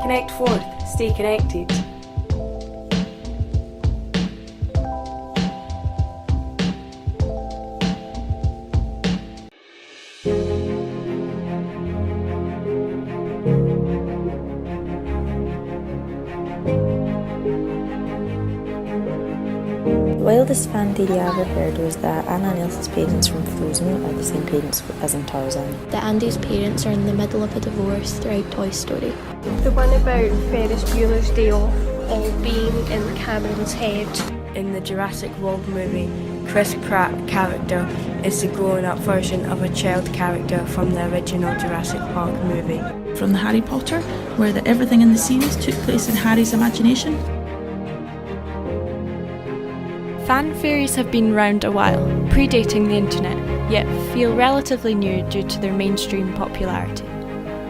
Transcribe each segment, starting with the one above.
Connect Forth, stay connected. The wildest fan theory I ever heard was that Anna and Elsa's parents from Frozen are the same parents as in Tarzan. That Andy's parents are in the middle of a divorce throughout Toy Story. The one about Ferris Bueller's Day Off all being in Cameron's head. In the Jurassic World movie, Chris Pratt character is the grown-up version of a child character from the original Jurassic Park movie. From the Harry Potter, where everything in the series took place in Harry's imagination. Fan theories have been around a while, predating the internet, yet feel relatively new due to their mainstream popularity.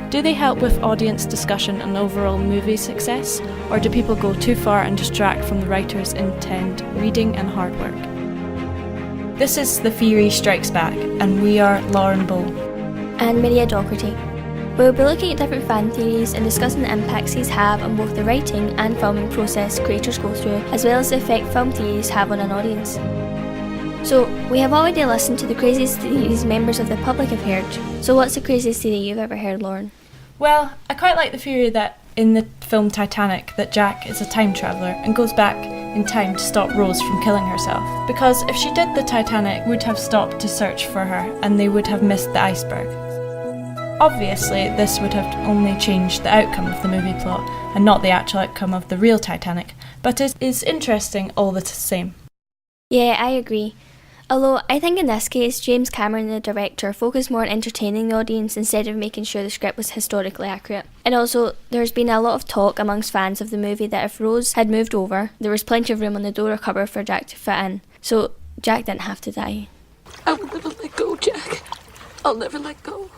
Do they help with audience discussion and overall movie success, or do people go too far and distract from the writer's intent, reading and hard work? This is The Theory Strikes Back, and we are Lauren Bow and Maria Docherty. We'll be looking at different fan theories and discussing the impacts these have on both the writing and filming process creators go through, as well as the effect film theories have on an audience. So, we have already listened to the craziest theories members of the public have heard. So what's the craziest theory you've ever heard, Lauren? Well, I quite like the theory that in the film Titanic that Jack is a time traveller and goes back in time to stop Rose from killing herself. Because if she did, the Titanic would have stopped to search for her and they would have missed the iceberg. Obviously, this would have only changed the outcome of the movie plot and not the actual outcome of the real Titanic, but it is interesting all the same. Yeah, I agree. Although I think in this case, James Cameron, the director, focused more on entertaining the audience instead of making sure the script was historically accurate. And also, there's been a lot of talk amongst fans of the movie that if Rose had moved over, there was plenty of room on the door cupboard for Jack to fit in. So Jack didn't have to die. I will never let go, Jack. I'll never let go.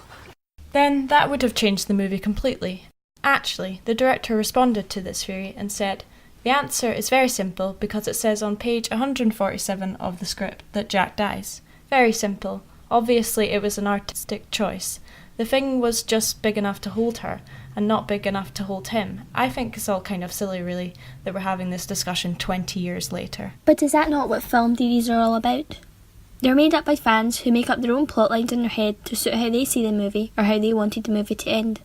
Then that would have changed the movie completely. Actually, the director responded to this theory and said, "The answer is very simple because it says on page 147 of the script that Jack dies. Very simple. Obviously it was an artistic choice. The thing was just big enough to hold her, and not big enough to hold him. I think it's all kind of silly really, that we're having this discussion 20 years later." But is that not what film theories are all about? They're made up by fans who make up their own plot lines in their head to suit how they see the movie or how they wanted the movie to end.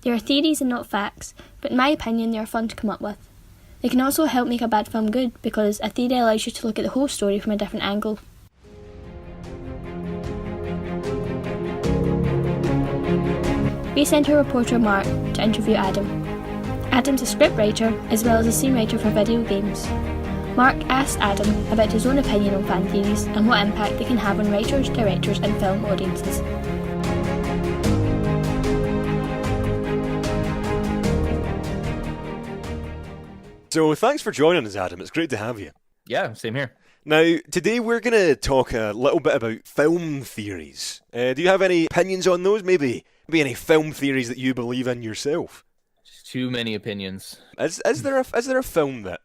They are theories and not facts, but in my opinion they are fun to come up with. They can also help make a bad film good because a theory allows you to look at the whole story from a different angle. We sent our reporter Mark to interview Adam. Adam's a scriptwriter as well as a screenwriter for video games. Mark asked Adam about his own opinion on fan theories and what impact they can have on writers, directors and film audiences. So thanks for joining us, Adam. It's great to have you. Yeah, same here. Now, today we're going to talk a little bit about film theories. Do you have any opinions on those? Maybe any film theories that you believe in yourself? Just too many opinions. Is there a film that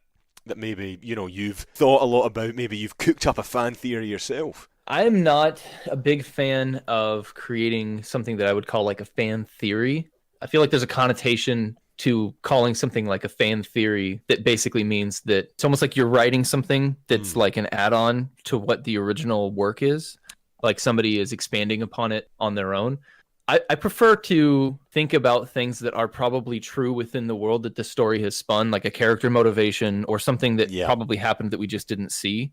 maybe, you've thought a lot about, maybe you've cooked up a fan theory yourself? I am not a big fan of creating something that I would call like a fan theory. I feel like there's a connotation to calling something like a fan theory that basically means that it's almost like you're writing something that's like an add-on to what the original work is. Like somebody is expanding upon it on their own. I prefer to think about things that are probably true within the world that the story has spun, like a character motivation or something that probably happened that we just didn't see,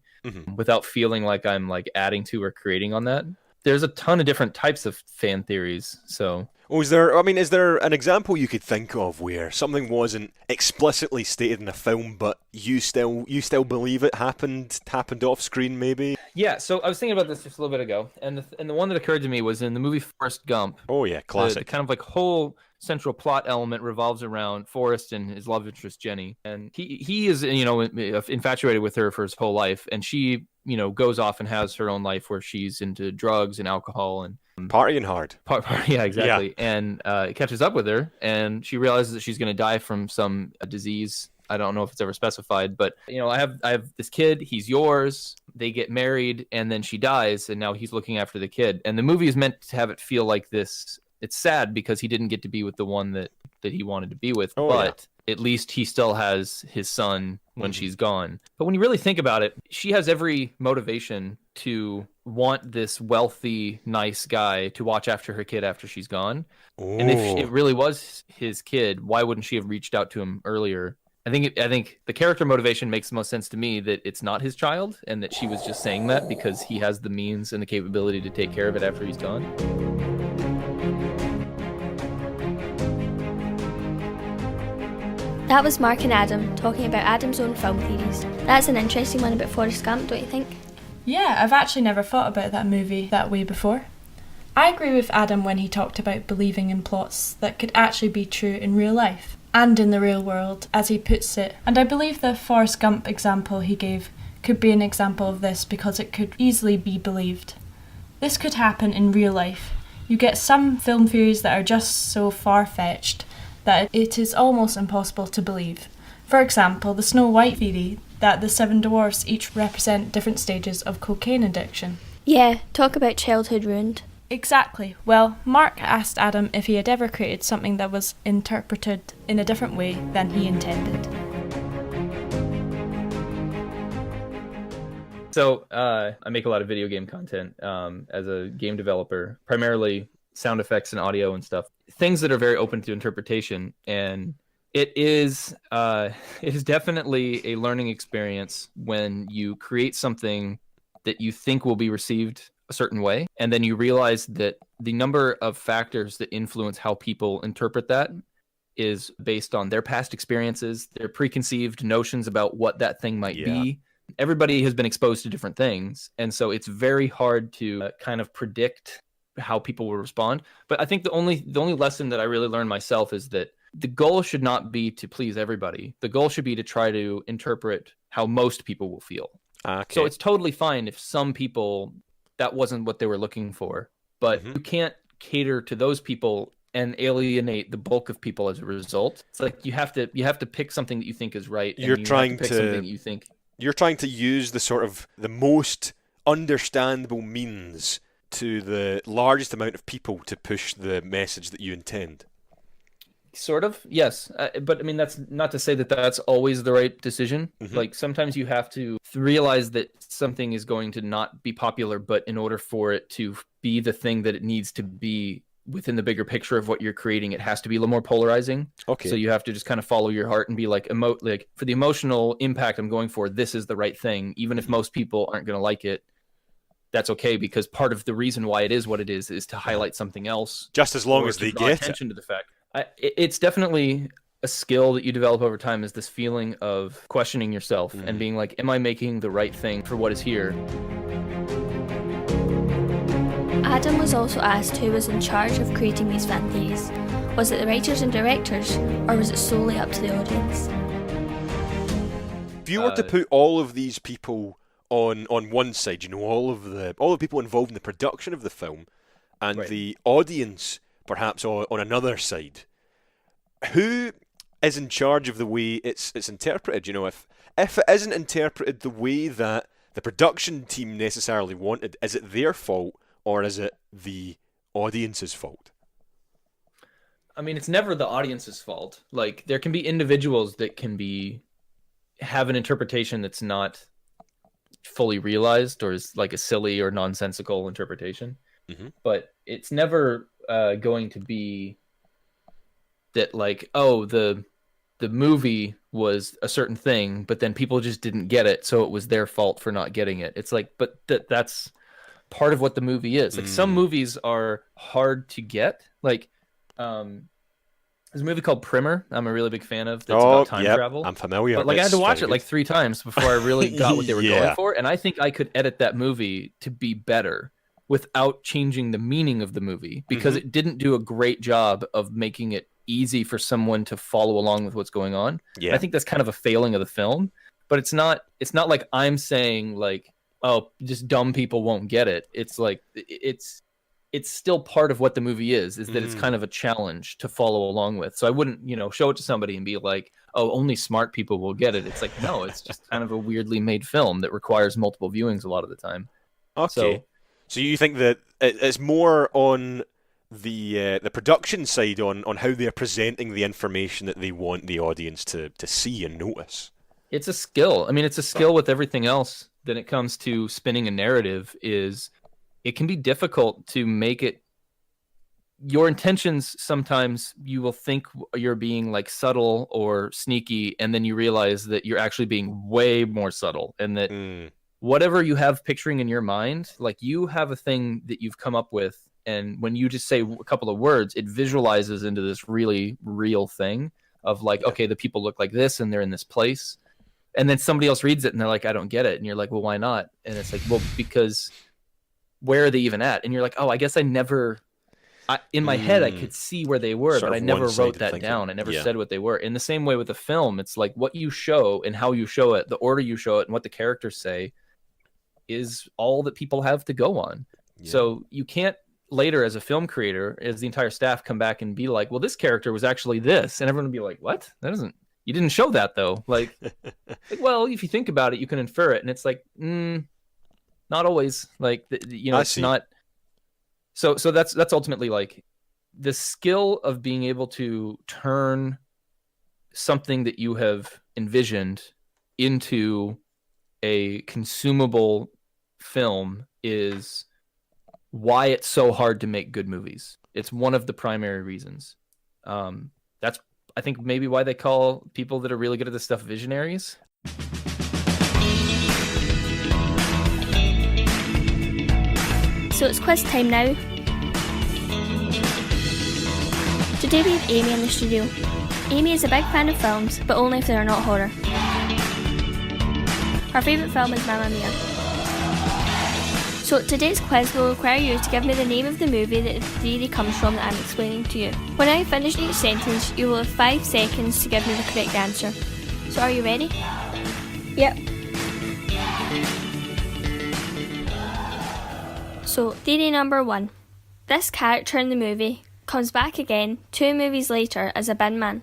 without feeling like I'm like adding to or creating on that. There's a ton of different types of fan theories, so... Is there an example you could think of where something wasn't explicitly stated in a film, but you still believe it happened off screen, maybe? Yeah, so I was thinking about this just a little bit ago, and the one that occurred to me was in the movie Forrest Gump. Oh yeah, classic. The kind of like whole central plot element revolves around Forrest and his love interest Jenny, and he is infatuated with her for his whole life, and she goes off and has her own life where she's into drugs and alcohol and partying hard. Yeah, exactly. Yeah. And it catches up with her, and she realizes that she's going to die from some disease. I don't know if it's ever specified, but I have this kid. He's yours. They get married, and then she dies, and now he's looking after the kid. And the movie is meant to have it feel like this. It's sad because he didn't get to be with the one that that he wanted to be with, Oh, but at least he still has his son when she's gone. But when you really think about it, she has every motivation to want this wealthy, nice guy to watch after her kid after she's gone. And if it really was his kid, why wouldn't she have reached out to him earlier? I think the character motivation makes the most sense to me, that it's not his child and that she was just saying that because he has the means and the capability to take care of it after he's gone. That was Mark and Adam talking about Adam's own film theories. That's an interesting one about Forrest Gump, don't you think? Yeah, I've actually never thought about that movie that way before. I agree with Adam when he talked about believing in plots that could actually be true in real life and in the real world, as he puts it. And I believe the Forrest Gump example he gave could be an example of this because it could easily be believed. This could happen in real life. You get some film theories that are just so far-fetched that it is almost impossible to believe. For example, the Snow White theory that the 7 dwarfs each represent different stages of cocaine addiction. Yeah, talk about childhood ruined. Exactly. Well, Mark asked Adam if he had ever created something that was interpreted in a different way than he intended. So I make a lot of video game content as a game developer, primarily sound effects and audio and stuff, things that are very open to interpretation. And it is definitely a learning experience when you create something that you think will be received a certain way, and then you realize that the number of factors that influence how people interpret that is based on their past experiences, their preconceived notions about what that thing might be. Everybody has been exposed to different things, and so it's very hard to kind of predict how people will respond. But I think the only lesson that I really learned myself is that the goal should not be to please everybody. The goal should be to try to interpret how most people will feel. Okay. So it's totally fine if some people, that wasn't what they were looking for, but you can't cater to those people and alienate the bulk of people as a result. It's like you have to pick something that you think is right. You're trying pick to something you think. You're trying to use the most understandable means to the largest amount of people to push the message that you intend. Sort of, yes. But I mean, that's not to say that that's always the right decision. Like sometimes you have to realize that something is going to not be popular, but in order for it to be the thing that it needs to be within the bigger picture of what you're creating, it has to be a little more polarizing. Okay. So you have to just kind of follow your heart and be like, for the emotional impact I'm going for, this is the right thing. Even if most people aren't going to like it, that's okay, because part of the reason why it is what it is to highlight something else. Just as long as they draw get attention to the fact. It's definitely a skill that you develop over time, is this feeling of questioning yourself and being like, am I making the right thing for what is here? Adam was also asked who was in charge of creating these fan theories. Was it the writers and directors, or was it solely up to the audience? If you were to put all of these people on one side, all of the people involved in the production of the film, and the audience perhaps on another side, who is in charge of the way it's interpreted? If it isn't interpreted the way that the production team necessarily wanted, is it their fault or is it the audience's fault? I mean, it's never the audience's fault. Like, there can be individuals that can have an interpretation that's not fully realized or is like a silly or nonsensical interpretation. But it's never going to be that, like, oh, the movie was a certain thing, but then people just didn't get it, so it was their fault for not getting it. It's like, but that's part of what the movie is. Like, some movies are hard to get. Like, there's a movie called Primer I'm a really big fan of that's about time travel. I'm familiar. But, like, I had to watch it like 3 times before I really got what they were going for, and I think I could edit that movie to be better without changing the meaning of the movie, because it didn't do a great job of making it easy for someone to follow along with what's going on. Yeah. I think that's kind of a failing of the film, but it's not like I'm saying, like, oh, just dumb people won't get it. It's like it's still part of what the movie is that it's kind of a challenge to follow along with. So I wouldn't, show it to somebody and be like, oh, only smart people will get it. It's like, no, it's just kind of a weirdly made film that requires multiple viewings a lot of the time. Okay. So you think that it's more on the production side on how they're presenting the information that they want the audience to see and notice. It's a skill. I mean, it's a skill with everything else. Then it comes to spinning a narrative. Is it can be difficult to make it. Your intentions, sometimes you will think you're being like subtle or sneaky, and then you realize that you're actually being way more subtle, and that whatever you have picturing in your mind, like you have a thing that you've come up with, and when you just say a couple of words, it visualizes into this really real thing of like, okay, the people look like this and they're in this place. And then somebody else reads it and they're like, I don't get it. And you're like, well, why not? And it's like, well, because where are they even at? And you're like, oh, I guess in my head, I could see where they were, but I never wrote that down. I never said what they were. In the same way with the film, it's like what you show and how you show it, the order you show it and what the characters say is all that people have to go on. Yeah. So you can't later as a film creator, as the entire staff come back and be like, well, this character was actually this. And everyone would be like, what? You didn't show that though. Like, well, if you think about it, you can infer it. And it's like, not always. Like, it's not. So that's ultimately like the skill of being able to turn something that you have envisioned into a consumable film is why it's so hard to make good movies. It's one of the primary reasons. That's, I think, maybe why they call people that are really good at this stuff visionaries. So it's quiz time now. Today we have Amy in the studio. Amy is a big fan of films, but only if they are not horror. Her favourite film is Mamma Mia. So today's quiz will require you to give me the name of the movie that the theory comes from that I'm explaining to you. When I finish each sentence, you will have 5 seconds to give me the correct answer. So are you ready? Yep. So, theory number 1. This character in the movie comes back again 2 movies later as a bin man.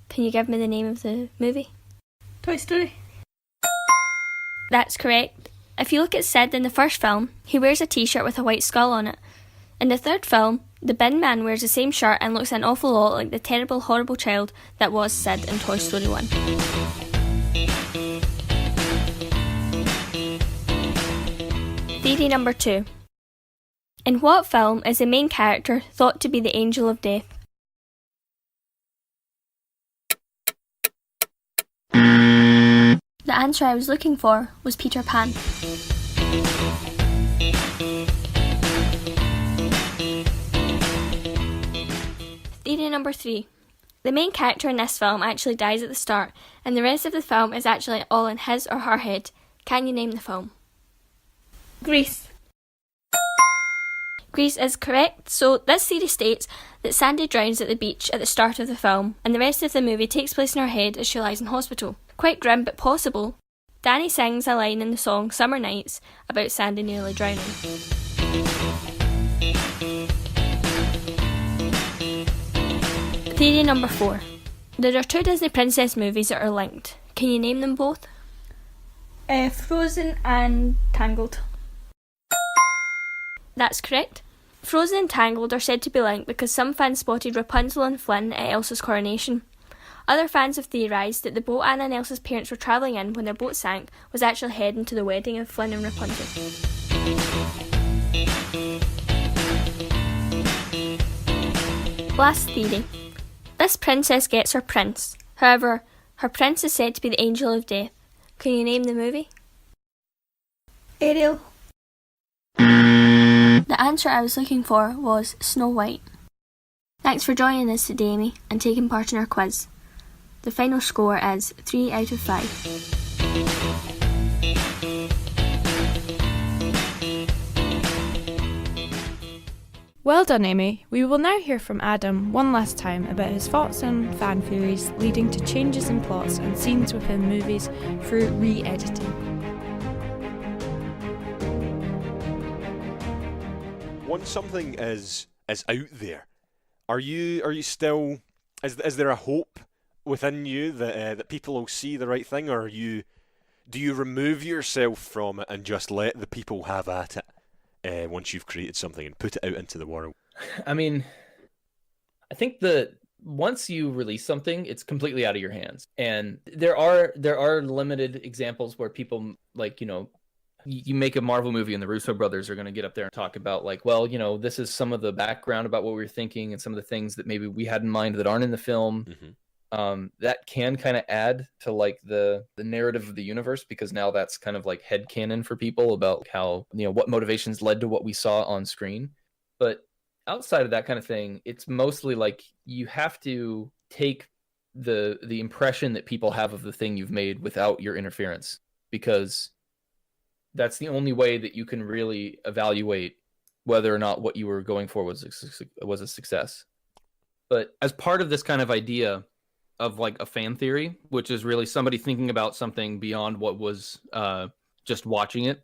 Can you give me the name of the movie? Toy Story. That's correct. If you look at Sid in the first film, he wears a t-shirt with a white skull on it. In the third film, the bin man wears the same shirt and looks an awful lot like the terrible, horrible child that was Sid in Toy Story 1. Theory number 2. In what film is the main character thought to be the angel of death? The answer I was looking for was Peter Pan. Theory number 3. The main character in this film actually dies at the start, and the rest of the film is actually all in his or her head. Can you name the film? Grease. Grease is correct. So this theory states that Sandy drowns at the beach at the start of the film, and the rest of the movie takes place in her head as she lies in hospital. Quite grim but possible. Danny sings a line in the song Summer Nights about Sandy nearly drowning. Theory number 4. There are 2 Disney princess movies that are linked. Can you name them both? Frozen and Tangled. That's correct. Frozen and Tangled are said to be linked because some fans spotted Rapunzel and Flynn at Elsa's coronation. Other fans have theorised that the boat Anna and Elsa's parents were travelling in when their boat sank was actually heading to the wedding of Flynn and Rapunzel. Last theory. This princess gets her prince. However, her prince is said to be the angel of death. Can you name the movie? Ariel. The answer I was looking for was Snow White. Thanks for joining us today, Amy, and taking part in our quiz. The final score is 3 out of 5. Well done, Amy. We will now hear from Adam one last time about his thoughts on fan theories leading to changes in plots and scenes within movies through re-editing. Once something is out there, are you still? Is there a hope within you that people will see the right thing, or do you remove yourself from it and just let the people have at it once you've created something and put it out into the world? I mean, I think that once you release something, it's completely out of your hands. And there are limited examples where people, like, you know, you make a Marvel movie and the Russo brothers are going to get up there and talk about, like, well, you know, this is some of the background about what we were thinking and some of the things that maybe we had in mind that aren't in the film. That can kind of add to, like, the narrative of the universe, because now that's kind of like headcanon for people about how, you know, what motivations led to what we saw on screen. But outside of that kind of thing, it's mostly like you have to take the impression that people have of the thing you've made without your interference, because that's the only way that you can really evaluate whether or not what you were going for was a success. But as part of this kind of idea of, like, a fan theory, which is really somebody thinking about something beyond what was just watching it,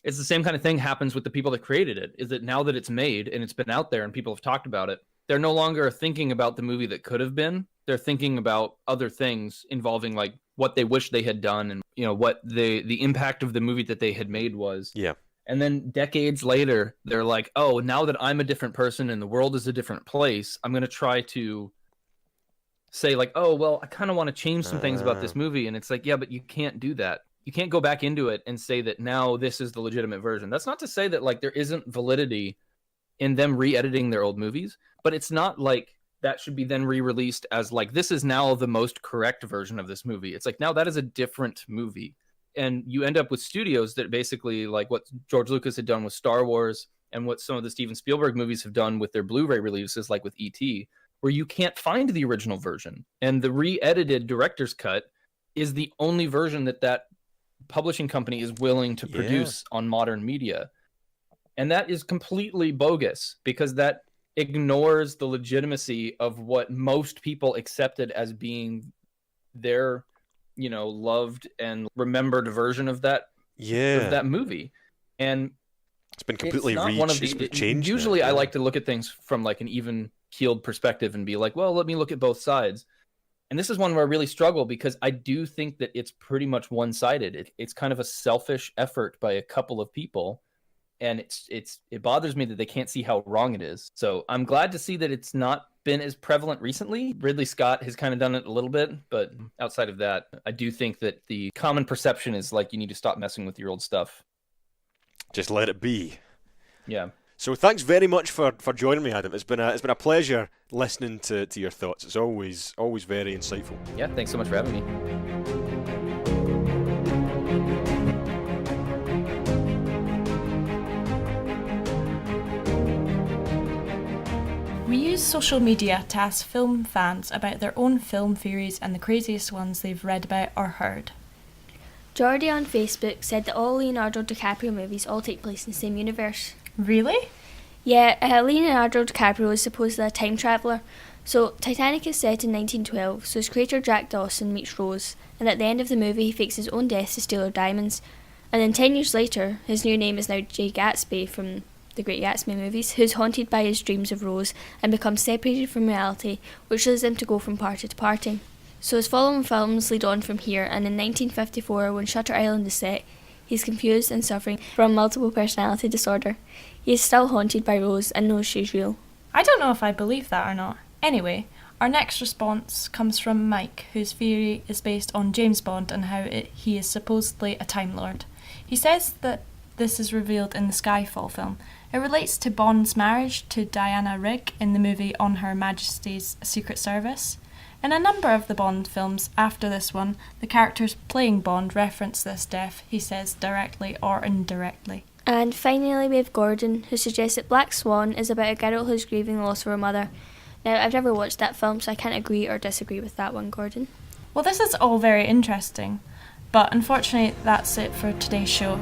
it's the same kind of thing happens with the people that created it, is that now that it's made and it's been out there and people have talked about it, they're no longer thinking about the movie that could have been. They're thinking about other things involving, like, what they wish they had done and, you know, what the impact of the movie that they had made was. Yeah. And then decades later, they're like, oh, now that I'm a different person and the world is a different place, I'm going to try to say, like, oh, well, I kind of want to change some things about this movie. And it's like, yeah, but you can't do that. You can't go back into it and say that now this is the legitimate version. That's not to say that, like, there isn't validity in them re-editing their old movies, but it's not like that should be then re-released as, like, this is now the most correct version of this movie. It's like, now that is a different movie. And you end up with studios that basically, like what George Lucas had done with Star Wars and what some of the Steven Spielberg movies have done with their Blu-ray releases, like with E.T., where you can't find the original version. And the re-edited director's cut is the only version that publishing company is willing to produce on modern media. And that is completely bogus, because that ignores the legitimacy of what most people accepted as being their, you know, loved and remembered version of that movie. And it's been completely changed. Usually now. I like to look at things from, like, an even keeled perspective and be like, well, let me look at both sides. And this is one where I really struggle, because I do think that it's pretty much one-sided. It's kind of a selfish effort by a couple of people, and it bothers me that they can't see how wrong it is. So I'm glad to see that it's not been as prevalent recently. Ridley Scott has kind of done it a little bit, but outside of that, I do think that the common perception is, like, you need to stop messing with your old stuff. Just let it be. Yeah. So thanks very much for joining me, Adam. It's been a pleasure listening to your thoughts. It's always very insightful. Yeah, thanks so much for having me. We use social media to ask film fans about their own film theories and the craziest ones they've read about or heard. Jordy on Facebook said that all Leonardo DiCaprio movies all take place in the same universe. Really? Yeah, Leonardo DiCaprio is supposedly a time traveller. So, Titanic is set in 1912, so his creator Jack Dawson meets Rose, and at the end of the movie he fakes his own death to steal her diamonds. And then 10 years later, his new name is now Jay Gatsby from the Great Gatsby movies, who's haunted by his dreams of Rose and becomes separated from reality, which leads him to go from party to party. So his following films lead on from here, and in 1954, when Shutter Island is set, he's confused and suffering from multiple personality disorder. He is still haunted by Rose and knows she's real. I don't know if I believe that or not. Anyway, our next response comes from Mike, whose theory is based on James Bond and how he is supposedly a Time Lord. He says that this is revealed in the Skyfall film. It relates to Bond's marriage to Diana Rigg in the movie On Her Majesty's Secret Service. In a number of the Bond films after this one, the characters playing Bond reference this death, he says, directly or indirectly. And finally we have Gordon, who suggests that Black Swan is about a girl who's grieving the loss of her mother. Now, I've never watched that film, so I can't agree or disagree with that one, Gordon. Well, this is all very interesting, but unfortunately that's it for today's show.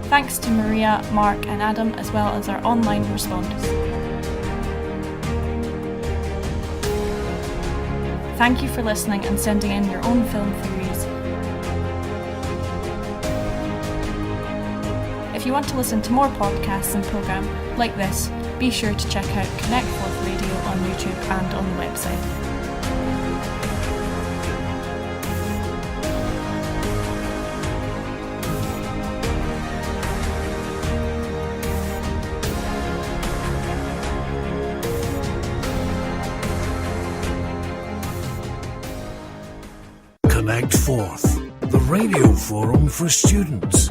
Thanks to Maria, Mark and Adam, as well as our online responders. Thank you for listening and sending in your own film theories. If you want to listen to more podcasts and programme like this, be sure to check out Connect Forth Radio on YouTube and on the website. Connect Forth, the radio forum for students.